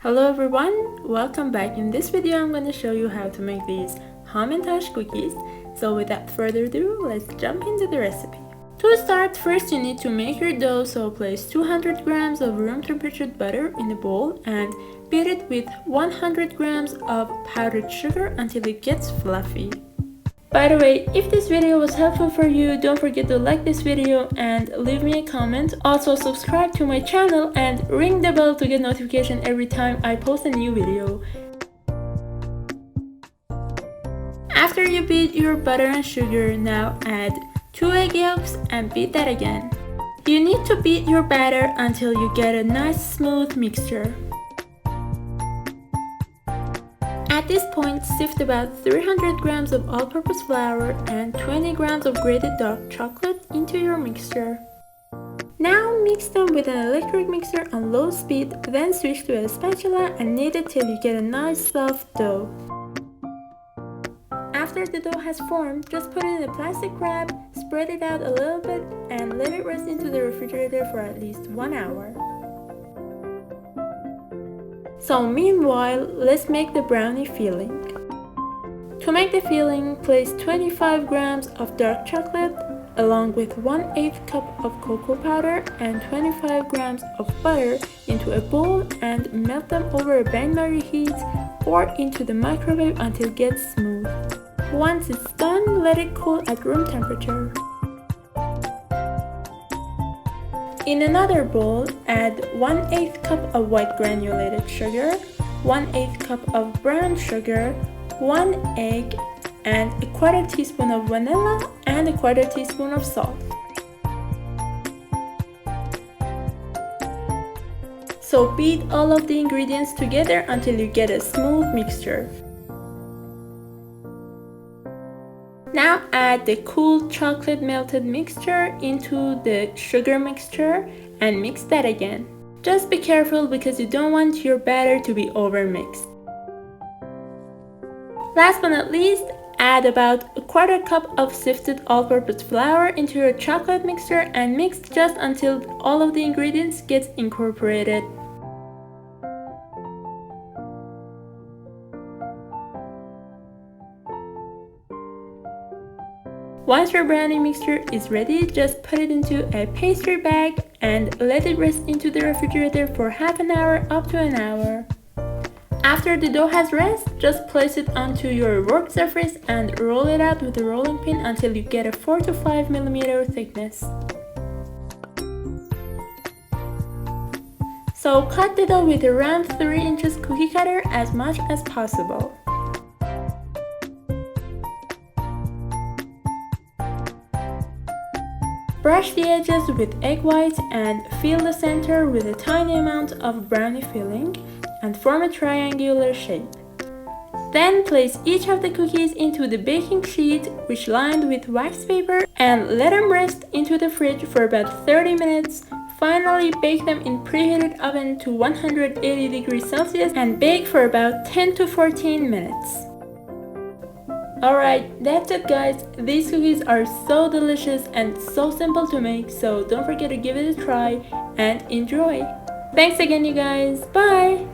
Hello everyone, welcome back. In this video I'm going to show you how to make these Hamantasch cookies. So without further ado, let's jump into the recipe. To start, first you need to make your dough, so place 200 grams of room temperature butter in a bowl and beat it with 100 grams of powdered sugar until it gets fluffy. By the way, if this video was helpful for you, don't forget to like this video and leave me a comment. Also subscribe to my channel and ring the bell to get notification every time I post a new video. After you beat your butter and sugar, now add 2 egg yolks and beat that again. You need to beat your batter until you get a nice smooth mixture. At this point, sift about 300 grams of all-purpose flour and 20 grams of grated dark chocolate into your mixture. Now mix them with an electric mixer on low speed, then switch to a spatula and knead it till you get a nice soft dough. After the dough has formed, just put it in a plastic wrap, spread it out a little bit and let it rest into the refrigerator for at least 1 hour. So meanwhile, let's make the brownie filling. To make the filling, place 25 grams of dark chocolate along with 1/8 cup of cocoa powder and 25 grams of butter into a bowl and melt them over a bain marrie heat or into the microwave until it gets smooth. Once it's done, let it cool at room temperature. In another bowl, add 1/8 cup of white granulated sugar, 1/8 cup of brown sugar, 1 egg, and a 1/4 teaspoon of vanilla and a 1/4 teaspoon of salt. So beat all of the ingredients together until you get a smooth mixture. Now add the cool chocolate melted mixture into the sugar mixture and mix that again. Just be careful because you don't want your batter to be overmixed. Last but not least, add about a 1/4 cup of sifted all-purpose flour into your chocolate mixture and mix just until all of the ingredients get incorporated. Once your brownie mixture is ready, just put it into a pastry bag and let it rest into the refrigerator for half an hour up to an hour. After the dough has rest, just place it onto your work surface and roll it out with a rolling pin until you get a 4 to 5 millimeter thickness. So cut the dough with a round 3 inches cookie cutter as much as possible. Brush the edges with egg whites and fill the center with a tiny amount of brownie filling and form a triangular shape. Then place each of the cookies into the baking sheet which lined with wax paper and let them rest into the fridge for about 30 minutes. Finally, bake them in preheated oven to 180 degrees Celsius and bake for about 10 to 14 minutes. Alright, that's it guys. These cookies are so delicious and so simple to make, so don't forget to give it a try and enjoy. Thanks again you guys. Bye!